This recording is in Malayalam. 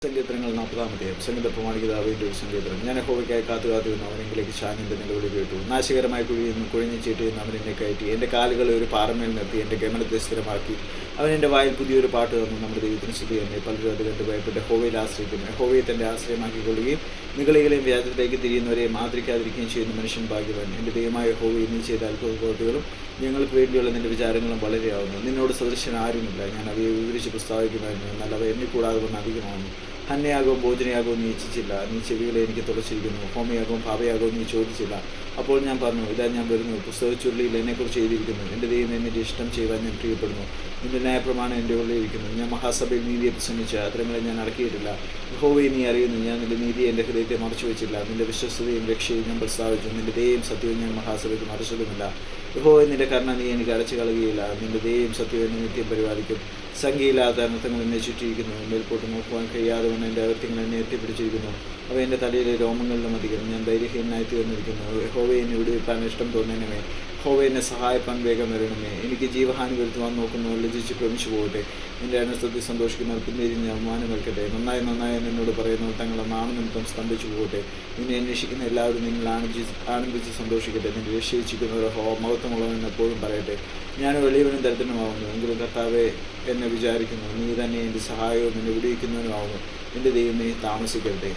സങ്കീർത്തനങ്ങൾ 40 സംഗീത പ്രമാണികതാവിൻ്റെ ഒരു സങ്കീർത്തനം. ഞാൻ യഹോവയ്ക്കായി കാത്തുനിന്നു അവനെങ്കിലേക്ക് ശാന്തിൻ്റെ നിലവിളി കേട്ടു. നാശകരമായ കുഴിയിൽ നിന്ന് കുഴഞ്ഞു ചീട്ടിൽ അവൻ എന്നെ കയറ്റി. എൻ്റെ കാലുകളെ ഒരു പാറമേൽ നിർത്തി എൻ്റെ ഗമനത്തെ സ്ഥിരമാക്കി. അവൻ എൻ്റെ വായിൽ പുതിയൊരു പാട്ട് തന്നു. നമ്മുടെ ദൈവത്തിന് സ്തുതി തന്നെ. പലരും അത് കണ്ട് ഭയപ്പെട്ട് യഹോവയിൽ ആശ്രയിക്കും. യഹോവയെ തൻ്റെ ആശ്രയമാക്കിക്കൊള്ളുകയും നിഗളികളെയും വ്യാജത്തിലേക്ക് തിരിയുന്നവരെയും ആദരിക്കാതിരിക്കുകയും ചെയ്യുന്ന മനുഷ്യൻ ഭാഗ്യവാൻ. എൻ്റെ ദൈവമായ യഹോവയെ നീ ചെയ്ത അത്ഭുത പ്രവൃത്തികളും ഞങ്ങൾക്ക് വേണ്ടിയുള്ള നിൻ്റെ വിചാരങ്ങളും വളരെയാവുന്നു. നിന്നോട് സദൃശൻ ആരുമില്ല. ഞാൻ അവയെ വിവരിച്ച് പ്രസ്താവിക്കുമായിരുന്നു, എന്നാൽ അവ എന്നെ കൂടാതെ വന്ന് അധികമാവുന്നു. ഹന്യയാകവും ഭോജനയാകവും നീ ഇച്ഛിച്ചില്ല. നീ ചെവികളെ എനിക്ക് തുളച്ചിരിക്കുന്നു. ഹോമയാകവും പാപയാകവും നീ ചോദിച്ചില്ല. അപ്പോൾ ഞാൻ പറഞ്ഞു, ഇതാ ഞാൻ വരുന്നു. പുസ്തകച്ചുരുളിയിൽ എന്നെക്കുറിച്ച് എഴുതിയിരിക്കുന്നു. എൻ്റെ ദൈവം എന്നിൻ്റെ ഇഷ്ടം ചെയ്യുവാൻ ഞാൻ പ്രിയപ്പെടുന്നു. നിന്റെ ന്യായപ്രമാണം എൻ്റെ ഉള്ളിലിരിക്കുന്നു. ഞാൻ മഹാസഭയിൽ നീതിയെ പ്രസംഗിച്ച അത്തരങ്ങളെ ഞാൻ അടക്കിയിട്ടില്ല. യഹോവയെ നീ അറിയുന്നു. ഞാൻ നിന്റെ നീതിയെ എൻ്റെ ഹൃദയത്തെ മറച്ചു വെച്ചില്ല. നിന്റെ വിശ്വസ്തതയും രക്ഷയും ഞാൻ പ്രസ്താവിച്ചു. നിന്റെ ദയയും സത്യവും ഞാൻ മഹാസഭയ്ക്ക് മറച്ചതുമില്ല. യഹോവേ, നിന്റെ കരുണ നീ എനിക്ക് അടച്ചു കളയുകയില്ല. നിന്റെ ദയയും സത്യവും എന്നെ നിത്യം പരിപാലിക്കും. സംഖ്യയില്ലാത്ത അനർത്ഥങ്ങൾ എന്നെ ചുറ്റിയിരിക്കുന്നു. മേൽപോട്ട് നോക്കുവാൻ കഴിയാതെ വന്ന് എൻ്റെ അകൃത്യങ്ങൾ എന്നെ എത്തിപ്പിടിച്ചിരിക്കുന്നു. അവ എൻ്റെ തലയിലെ രോമങ്ങളിലും അധികം. ഞാൻ ധൈര്യഹീനനായി തീർന്നിരിക്കുന്നു. യഹോവയെ എന്നെ വിടുവിപ്പാൻ ഇഷ്ടം തോന്നണമേ. യഹോവേ, എന്നെ സഹായിപ്പാൻ വേഗം വരണമേ. എനിക്ക് ജീവഹാനി വരുത്തുവാൻ നോക്കുന്നവർ ലജ്ജിച്ച് ഭ്രമിച്ചു പോകട്ടെ. നിന്റെ അനുസൃതി സന്തോഷിക്കുന്നവർ പിന്തിരിഞ്ഞ് അവമാനം ഏൽക്കട്ടെ. നന്നായി നന്നായി എന്നോട് പറയുന്നവർ തങ്ങളുടെ നാമനിമിത്തം സ്തംഭിച്ചു പോകട്ടെ. നിന്നെ അന്വേഷിക്കുന്ന എല്ലാവരും നിങ്ങൾ ആനന്ദിച്ച് സന്തോഷിക്കട്ടെ. നിന്റെ രക്ഷിച്ചിരിക്കുന്നവർ മഹത്വമുള്ളവൻ എപ്പോഴും പറയട്ടെ. ഞാൻ വലിയവനും ദരിദ്രനുമാവുന്നു, എങ്കിലും കർത്താവെ എന്നെ വിചാരിക്കുന്നു. നീ തന്നെ എൻ്റെ സഹായവും എന്നെ വിടുവിക്കുന്നവനുമാവുന്നു. എൻ്റെ ദൈവമേ, താമസിക്കട്ടെ.